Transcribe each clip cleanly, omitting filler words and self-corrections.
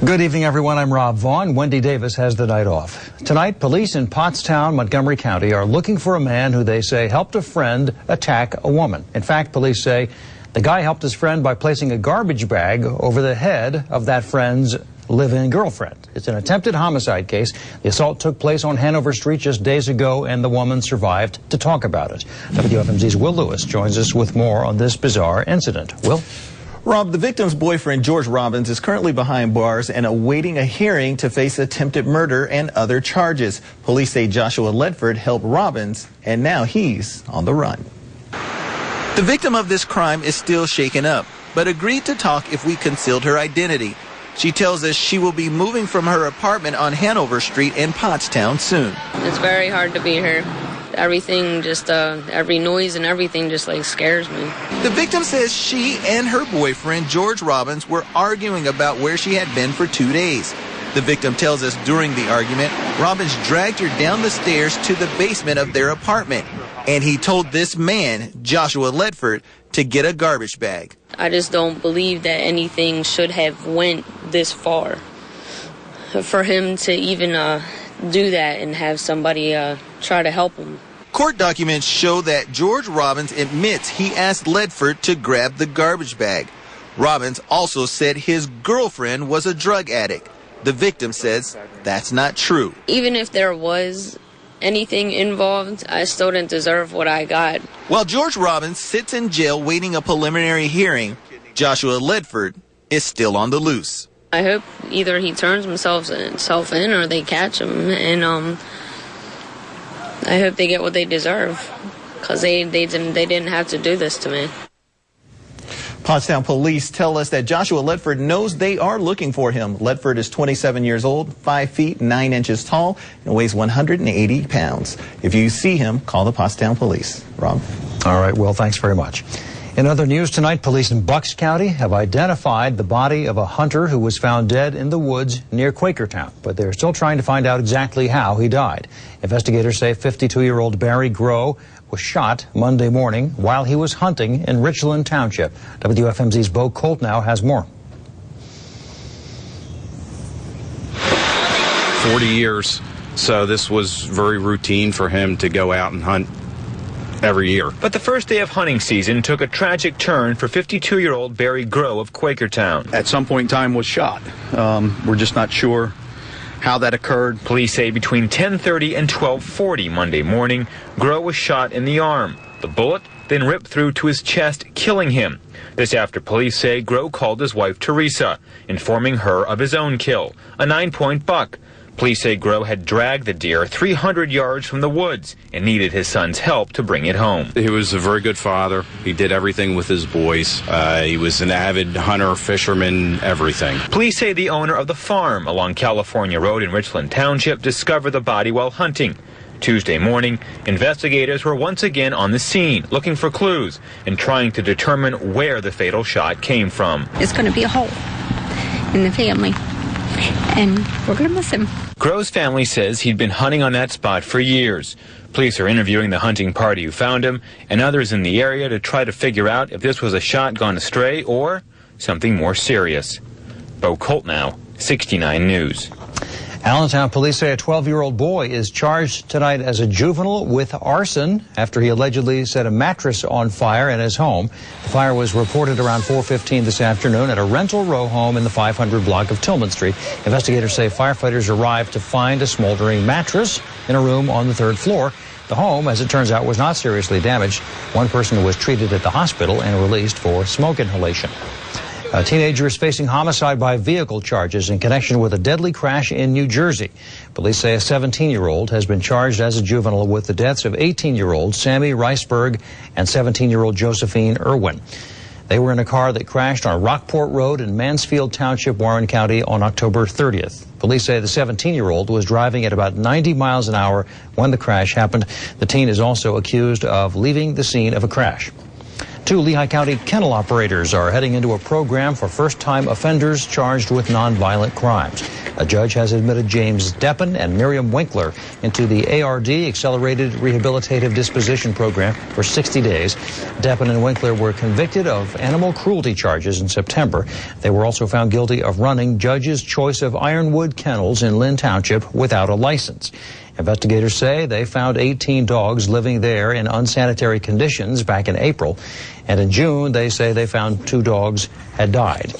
Good evening, everyone. I'm Rob Vaughn. Wendy Davis has the night off. Tonight, police in Pottstown, Montgomery County are looking for a man who they say helped a friend attack a woman. In fact, police say the guy helped his friend by placing a garbage bag over the head of that friend's live-in girlfriend. It's an attempted homicide case. The assault took place on Hanover Street just days ago, and the woman survived. To talk about it, WFMZ's Will Lewis joins us with more on this bizarre incident. Will? Rob, the victim's boyfriend, George Robbins, is currently behind bars and awaiting a hearing to face attempted murder and other charges. Police say Joshua Ledford helped Robbins, and now he's on the run. The victim of this crime is still shaken up, but agreed to talk if we concealed her identity. She tells us she will be moving from her apartment on Hanover Street in Pottstown soon. It's very hard to be here. Everything just, every noise and everything just like scares me. The victim says she and her boyfriend, George Robbins, were arguing about where she had been for 2 days. The victim tells us during the argument, Robbins dragged her down the stairs to the basement of their apartment. And he told this man, Joshua Ledford, to get a garbage bag. I just don't believe that anything should have went this far. For him to even do that and have somebody try to help him. Court documents show that George Robbins admits he asked Ledford to grab the garbage bag. Robbins also said his girlfriend was a drug addict. The victim says that's not true. Even if there was anything involved, I still didn't deserve what I got. While George Robbins sits in jail waiting a preliminary hearing, Joshua Ledford is still on the loose. I hope either he turns himself in or they catch him, and I hope they get what they deserve, because they didn't have to do this to me. Pottstown police tell us that Joshua Ledford knows they are looking for him. Ledford is 27 years old, 5 feet 9 inches tall, and weighs 180 pounds. If you see him, call the Pottstown police. Rob? All right, Will, thanks very much. In other news tonight, police in Bucks County have identified the body of a hunter who was found dead in the woods near Quakertown, but they're still trying to find out exactly how he died. Investigators say 52-year-old Barry Grow was shot Monday morning while he was hunting in Richland Township. WFMZ's Bo Koltnow has more. 40 years, so this was very routine for him to go out and hunt every year. But the first day of hunting season took a tragic turn for 52-year-old Barry Grow of Quakertown. At some point in time was shot. We're just not sure how that occurred. Police say between 10:30 and 12:40 Monday morning, Grow was shot in the arm. The bullet then ripped through to his chest, killing him. This after police say Grow called his wife Teresa, informing her of his own kill, a 9-point buck. Police say Grow had dragged the deer 300 yards from the woods and needed his son's help to bring it home. He was a very good father. He did everything with his boys. He was an avid hunter, fisherman, everything. Police say the owner of the farm along California Road in Richland Township discovered the body while hunting. Tuesday morning, investigators were once again on the scene, looking for clues and trying to determine where the fatal shot came from. It's going to be a hole in the family, and we're going to miss him. Grow's family says he'd been hunting on that spot for years. Police are interviewing the hunting party who found him and others in the area to try to figure out if this was a shot gone astray or something more serious. Bo Koltnow, 69 News. Allentown police say a 12-year-old boy is charged tonight as a juvenile with arson after he allegedly set a mattress on fire in his home. The fire was reported around 4:15 this afternoon at a rental row home in the 500 block of Tillman Street. Investigators say firefighters arrived to find a smoldering mattress in a room on the 3rd floor. The home, as it turns out, was not seriously damaged. One person was treated at the hospital and released for smoke inhalation. A teenager is facing homicide by vehicle charges in connection with a deadly crash in New Jersey. Police say a 17-year-old has been charged as a juvenile with the deaths of 18-year-old Sammy Riceberg and 17-year-old Josephine Irwin. They were in a car that crashed on Rockport Road in Mansfield Township, Warren County on October 30th. Police say the 17-year-old was driving at about 90 miles an hour when the crash happened. The teen is also accused of leaving the scene of a crash. Two Lehigh County kennel operators are heading into a program for first-time offenders charged with nonviolent crimes. A judge has admitted James Deppen and Miriam Winkler into the ARD, Accelerated Rehabilitative Disposition Program, for 60 days. Deppen and Winkler were convicted of animal cruelty charges in September. They were also found guilty of running Judge's Choice of Ironwood Kennels in Lynn Township without a license. Investigators say they found 18 dogs living there in unsanitary conditions back in April. And in June, they say they found 2 dogs had died.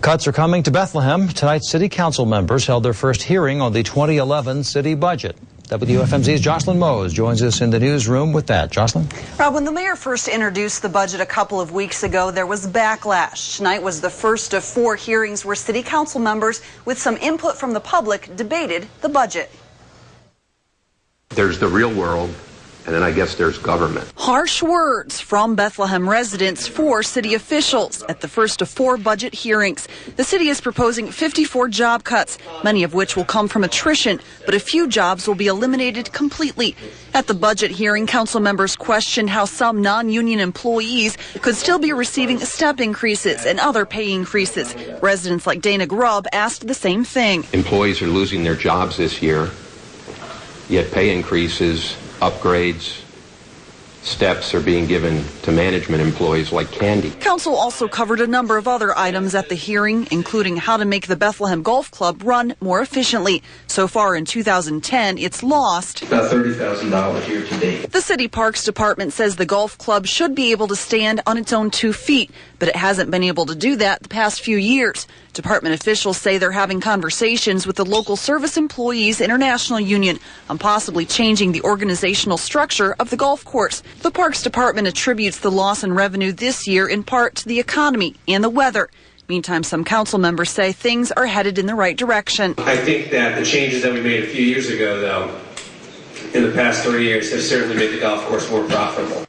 Cuts are coming to Bethlehem. Tonight, city council members held their first hearing on the 2011 city budget. WFMZ's Joscelyn Moes joins us in the newsroom with that. Joscelyn? Rob, when the mayor first introduced the budget a couple of weeks ago, there was backlash. Tonight was the first of 4 hearings where city council members, with some input from the public, debated the budget. There's the real world, and then I guess there's government. Harsh words from Bethlehem residents for city officials at the first of 4 budget hearings. The city is proposing 54 job cuts, many of which will come from attrition, but a few jobs will be eliminated completely. At the budget hearing, council members questioned how some non-union employees could still be receiving step increases and other pay increases. Residents like Dana Grubb asked the same thing. Employees are losing their jobs this year, yet pay increases, upgrades, steps are being given to management employees like candy. Council also covered a number of other items at the hearing, including how to make the Bethlehem Golf Club run more efficiently. So far in 2010, it's lost about $30,000 year to date. The City Parks Department says the golf club should be able to stand on its own 2 feet, but it hasn't been able to do that the past few years. Department officials say they're having conversations with the Local Service Employees International Union on possibly changing the organizational structure of the golf course. The Parks Department attributes the loss in revenue this year in part to the economy and the weather. Meantime, some council members say things are headed in the right direction. I think that the changes that we made a few years ago, though, in the past 3 years, have certainly made the golf course more profitable.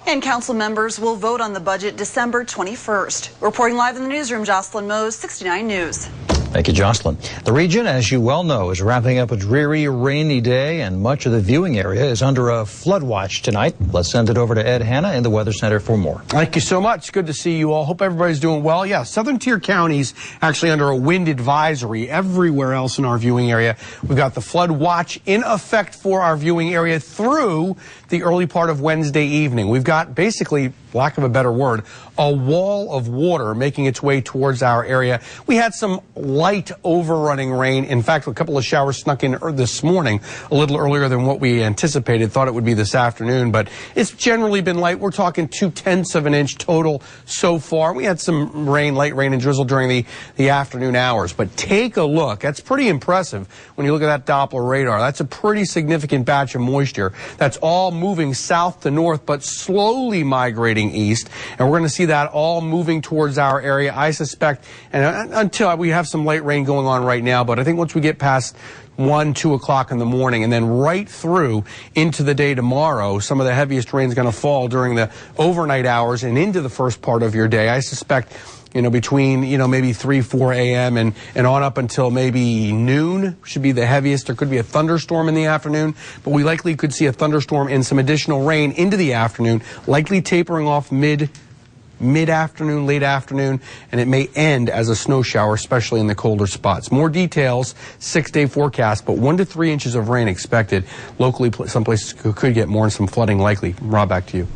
And council members will vote on the budget December 21st. Reporting live in the newsroom, Joscelyn Moes, 69 News. Thank you, Joscelyn. The region, as you well know, is wrapping up a dreary, rainy day, and much of the viewing area is under a flood watch tonight. Let's send it over to Ed Hanna in the Weather Center for more. Thank you so much. Good to see you all. Hope everybody's doing well. Yeah, southern tier counties actually under a wind advisory. Everywhere else in our viewing area, we've got the flood watch in effect for our viewing area through the early part of Wednesday evening. We've got basically, lack of a better word, a wall of water making its way towards our area. We had some light overrunning rain. In fact, a couple of showers snuck in this morning, a little earlier than what we anticipated. Thought it would be this afternoon, but it's generally been light. We're talking 0.2 of an inch total so far. We had some rain, light rain and drizzle during the afternoon hours, but take a look. That's pretty impressive when you look at that Doppler radar. That's a pretty significant batch of moisture. That's all moving south to north, but slowly migrating east, and we're going to see that all moving towards our area, I suspect, and until we have some light rain going on right now, but I think once we get past 1, 2 o'clock in the morning and then right through into the day tomorrow, some of the heaviest rain is going to fall during the overnight hours and into the first part of your day. I suspect, between, maybe 3, 4 a.m. and on up until maybe noon should be the heaviest. There could be a thunderstorm in the afternoon, but we likely could see a thunderstorm and some additional rain into the afternoon, likely tapering off mid-afternoon, late afternoon, and it may end as a snow shower, especially in the colder spots. More details, 6-day forecast, but 1 to 3 inches of rain expected. Locally, some places could get more and some flooding likely. Rob, back to you.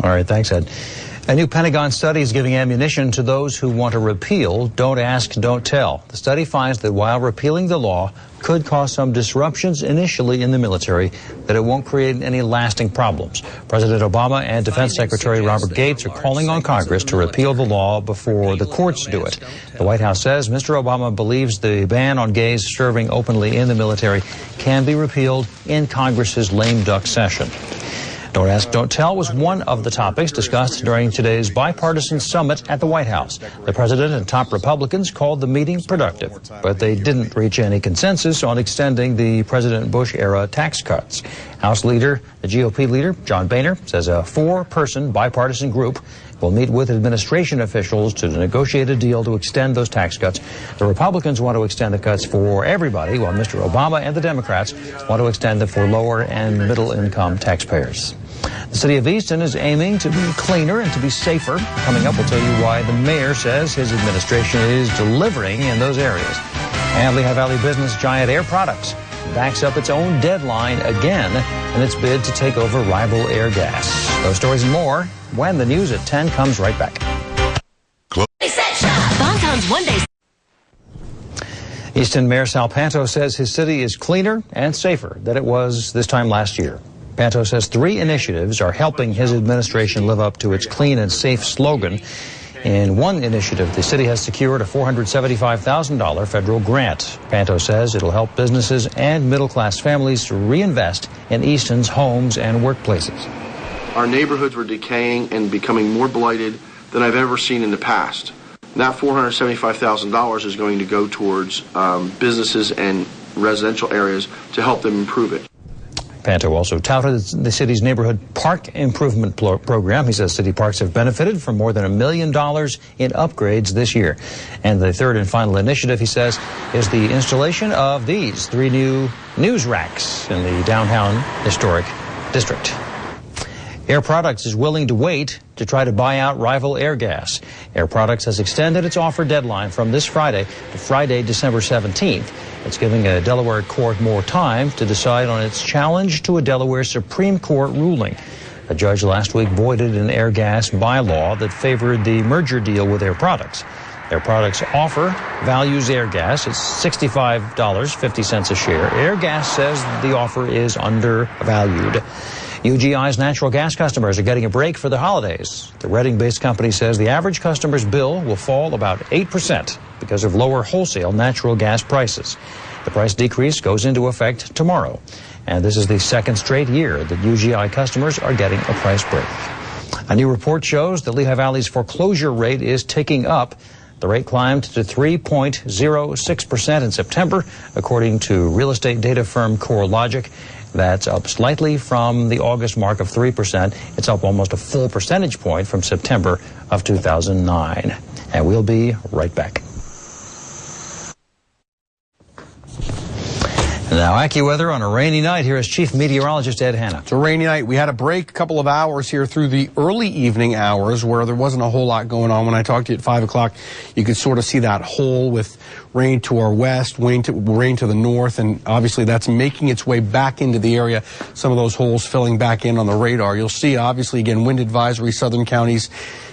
All right, thanks, Ed. A new Pentagon study is giving ammunition to those who want to repeal Don't Ask, Don't Tell. The study finds that while repealing the law could cause some disruptions initially in the military, that it won't create any lasting problems. President Obama and Defense Secretary Robert Gates are calling on Congress to repeal the law before the courts do it. The White House says Mr. Obama believes the ban on gays serving openly in the military can be repealed in Congress's lame duck session. Don't Ask, Don't Tell was one of the topics discussed during today's bipartisan summit at the White House. The president and top Republicans called the meeting productive, but they didn't reach any consensus on extending the President Bush-era tax cuts. House leader, the GOP leader, John Boehner, says a 4-person bipartisan group will meet with administration officials to negotiate a deal to extend those tax cuts. The Republicans want to extend the cuts for everybody, while Mr. Obama and the Democrats want to extend them for lower and middle-income taxpayers. The city of Easton is aiming to be cleaner and to be safer. Coming up, we'll tell you why the mayor says his administration is delivering in those areas. And Lehigh Valley business giant Air Products backs up its own deadline again in its bid to take over rival Air Gas. Those stories and more when the news at 10 comes right back. Bonton's One Day. Easton Mayor Sal Panto says his city is cleaner and safer than it was this time last year. Panto says 3 initiatives are helping his administration live up to its clean and safe slogan. In one initiative, the city has secured a $475,000 federal grant. Panto says it'll help businesses and middle-class families to reinvest in Easton's homes and workplaces. Our neighborhoods were decaying and becoming more blighted than I've ever seen in the past. That $475,000 is going to go towards businesses and residential areas to help them improve it. Panto also touted the city's neighborhood park improvement program. He says city parks have benefited from more than $1 million in upgrades this year. And the third and final initiative, he says, is the installation of these 3 new news racks in the downtown historic district. Air Products is willing to wait to try to buy out rival Air Gas. Air Products has extended its offer deadline from this Friday to Friday, December 17th. It's giving a Delaware court more time to decide on its challenge to a Delaware Supreme Court ruling. A judge last week voided an Air Gas bylaw that favored the merger deal with Air Products. Air Products offer values Air Gas. It's $65.50 a share. Air Gas says the offer is undervalued. UGI's natural gas customers are getting a break for the holidays. The Reading-based company says the average customer's bill will fall about 8% because of lower wholesale natural gas prices. The price decrease goes into effect tomorrow. And this is the second straight year that UGI customers are getting a price break. A new report shows that Lehigh Valley's foreclosure rate is ticking up. The rate climbed to 3.06% in September, according to real estate data firm CoreLogic. That's up slightly from the August mark of 3%. It's up almost a full percentage point from September of 2009. And we'll be right back. Now, AccuWeather on a rainy night. Here is Chief Meteorologist Ed Hanna. It's a rainy night. We had a break, a couple of hours here through the early evening hours where there wasn't a whole lot going on. When I talked to you at 5 o'clock, you could sort of see that hole with rain to our west, rain to the north, and obviously that's making its way back into the area. Some of those holes filling back in on the radar. You'll see, obviously, again, wind advisory, southern counties.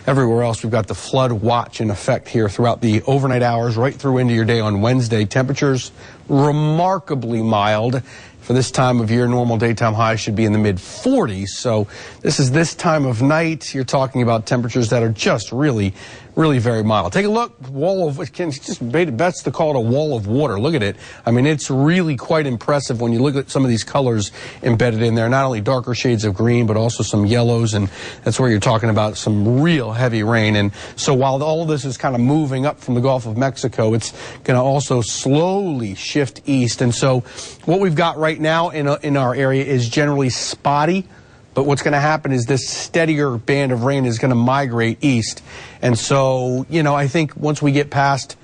Everywhere else, we've got the flood watch in effect here throughout the overnight hours, right through into your day on Wednesday. Temperatures remarkably mild. For this time of year, normal daytime highs should be in the mid-40s. So this time of night. You're talking about temperatures that are just really very mild. Take a look. Best to call it a wall of water. Look at it. I mean, it's really quite impressive when you look at some of these colors embedded in there. Not only darker shades of green, but also some yellows. And that's where you're talking about some real heavy rain. And so while all of this is kind of moving up from the Gulf of Mexico, it's going to also slowly shift east. And so what we've got right now in our area is generally spotty. But what's going to happen is this steadier band of rain is going to migrate east. And so, I think once we get past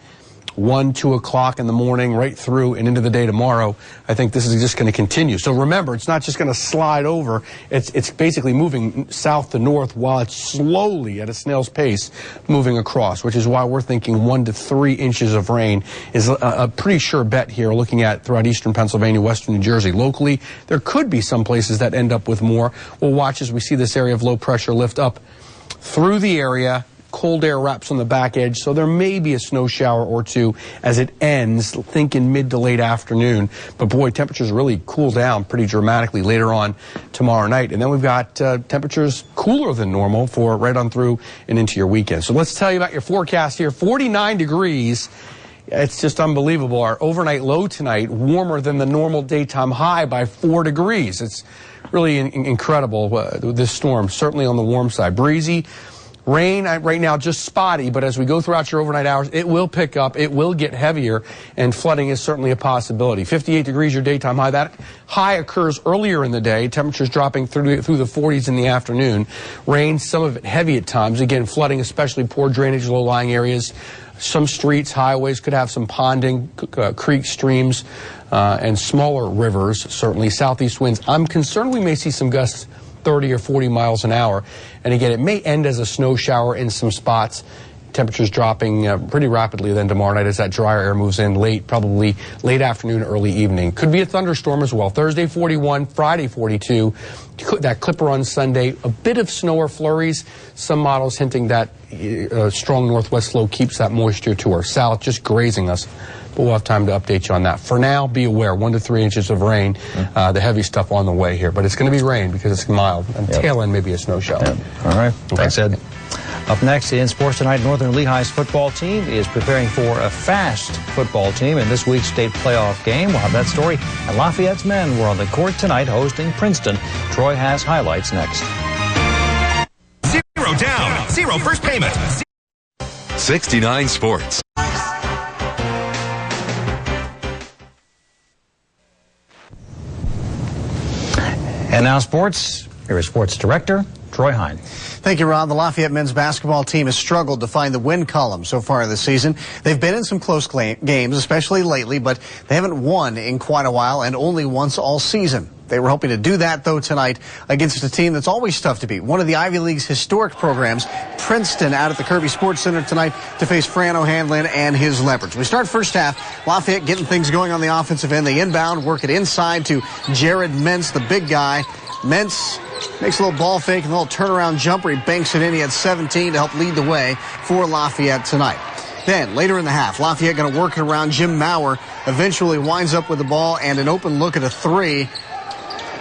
1, 2 o'clock in the morning, right through and into the day tomorrow, I think this is just going to continue. So remember, it's not just going to slide over. It's basically moving south to north while it's slowly, at a snail's pace, moving across, which is why we're thinking 1 to 3 inches of rain is a pretty sure bet here, looking at throughout eastern Pennsylvania, western New Jersey. Locally, there could be some places that end up with more. We'll watch as we see this area of low pressure lift up through the area. Cold air wraps on the back edge, so there may be a snow shower or two as it ends, thinking mid to late afternoon. But boy, temperatures really cool down pretty dramatically later on tomorrow night. And then we've got temperatures cooler than normal for right on through and into your weekend. So let's tell you about your forecast here. 49 degrees. It's just unbelievable. Our overnight low tonight, warmer than the normal daytime high by 4 degrees. It's really incredible, this storm, certainly on the warm side. Breezy. Rain right now just spotty, but as we go throughout your overnight hours, it will pick up, it will get heavier, and flooding is certainly a possibility. 58 degrees your daytime high. That high occurs earlier in the day. Temperatures dropping through the 40s in the afternoon. Rain, some of it heavy at times. Again, flooding, especially poor drainage, low-lying areas. Some streets, highways could have some ponding, creeks, streams, and smaller rivers, certainly. Southeast winds. I'm concerned we may see some gusts 30 or 40 miles an hour. And again, it may end as a snow shower in some spots. Temperatures dropping pretty rapidly then tomorrow night as that drier air moves in late, probably late afternoon, early evening. Could be a thunderstorm as well. Thursday 41, Friday 42. That clipper on Sunday, a bit of snow or flurries. Some models hinting that strong northwest flow keeps that moisture to our south, just grazing us. But we'll have time to update you on that. For now, be aware, 1 to 3 inches of rain, the heavy stuff on the way here. But it's going to be rain because it's mild. And tail end, maybe a snow shower. All right. Thanks, Ed. Up next in sports tonight, Northern Lehigh's football team is preparing for a fast football team in this week's state playoff game. We'll have that story. And Lafayette's men were on the court tonight hosting Princeton. Troy has highlights next. 0 down, 0 first payment. 69 Sports. And now sports. Here is sports director Troy Hein. Thank you, Ron. The Lafayette men's basketball team has struggled to find the win column so far this season. They've been in some close games, especially lately, but they haven't won in quite a while and only once all season. They were hoping to do that, though, tonight against a team that's always tough to beat. One of the Ivy League's historic programs, Princeton, out at the Kirby Sports Center tonight to face Fran O'Hanlon and his Leopards. We start first half. Lafayette getting things going on the offensive end. They inbound, work it inside to Jared Mentz, the big guy. Mentz makes a little ball fake and a little turnaround jumper. He banks it in. He had 17 to help lead the way for Lafayette tonight. Then, later in the half, Lafayette going to work it around. Jim Maurer eventually winds up with the ball and an open look at a three.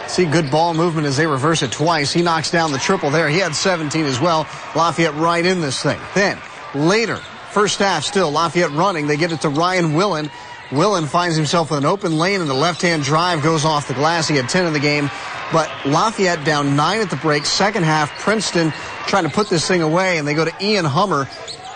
See good ball movement as they reverse it twice. He knocks down the triple there. He had 17 as well. Lafayette right in this thing. Then, later, first half still, Lafayette running. They get it to Ryan Willen. Willen finds himself with an open lane and the left-hand drive goes off the glass. He had 10 in the game. But Lafayette down 9 at the break. Second half, Princeton trying to put this thing away, and they go to Ian Hummer,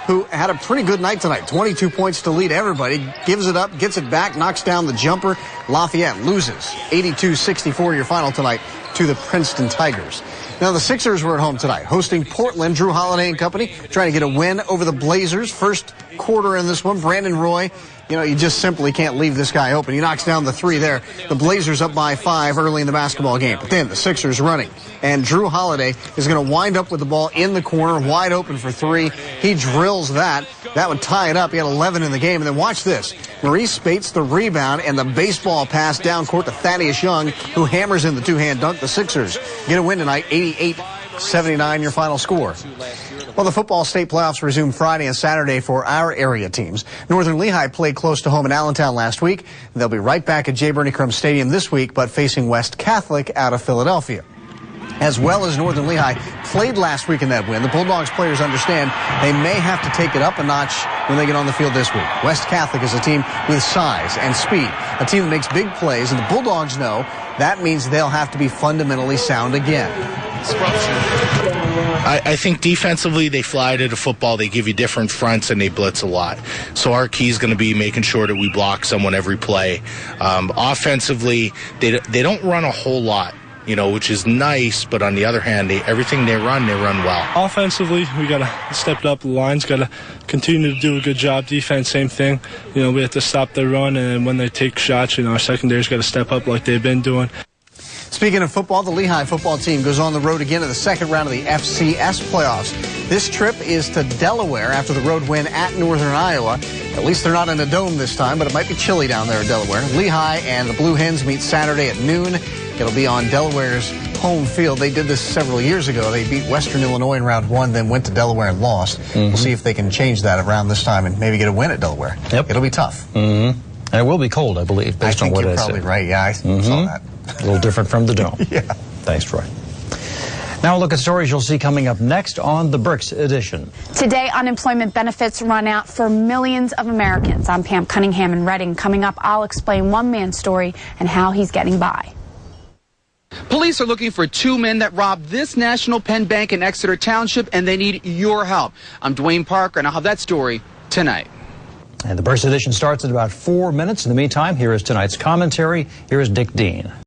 who had a pretty good night tonight. 22 points to lead everybody. Gives it up, gets it back, knocks down the jumper. Lafayette loses 82-64 your final tonight to the Princeton Tigers. Now the Sixers were at home tonight, hosting Portland. Drew Holiday and company trying to get a win over the Blazers. First quarter in this one, Brandon Roy, you just simply can't leave this guy open. He knocks down the three there. The Blazers up by 5 early in the basketball game. But then the Sixers running. And Drew Holiday is going to wind up with the ball in the corner, wide open for 3. He drills that. That would tie it up. He had 11 in the game. And then watch this. Maurice Spates the rebound and the baseball pass down court to Thaddeus Young, who hammers in the two-hand dunk. The Sixers get a win tonight, 88-79 your final score. Well, the football state playoffs resume Friday and Saturday for our area teams. Northern Lehigh played close to home in Allentown last week. They'll be right back at J. Bernie Crum Stadium this week, but facing West Catholic out of Philadelphia. As well as Northern Lehigh played last week in that win, the Bulldogs players understand they may have to take it up a notch when they get on the field this week. West Catholic is a team with size and speed, a team that makes big plays, and the Bulldogs know that means they'll have to be fundamentally sound again. I think defensively they fly to the football, they give you different fronts, and they blitz a lot. So our key is going to be making sure that we block someone every play. Offensively, they don't run a whole lot, which is nice, but on the other hand, everything they run well. Offensively, we got to step it up. The line's got to continue to do a good job. Defense, same thing. We have to stop their run, and when they take shots, our secondary's got to step up like they've been doing. Speaking of football, the Lehigh football team goes on the road again in the second round of the FCS playoffs. This trip is to Delaware after the road win at Northern Iowa. At least they're not in a dome this time, but it might be chilly down there in Delaware. Lehigh and the Blue Hens meet Saturday at noon. It'll be on Delaware's home field. They did this several years ago. They beat Western Illinois in round 1, then went to Delaware and lost. We'll see if they can change that around this time and maybe get a win at Delaware. Yep. It'll be tough. And it will be cold, I believe, based on what it is. I think you're probably right. Yeah, I saw that. A little different from the dome. Yeah. Thanks, Troy. Now a look at stories you'll see coming up next on the Bricks Edition. Today, unemployment benefits run out for millions of Americans. I'm Pam Cunningham in Reading. Coming up, I'll explain one man's story and how he's getting by. Police are looking for 2 men that robbed this National Penn Bank in Exeter Township, and they need your help. I'm Dwayne Parker, and I'll have that story tonight. And the Bricks Edition starts in about 4 minutes. In the meantime, here is tonight's commentary. Here is Dick Dean.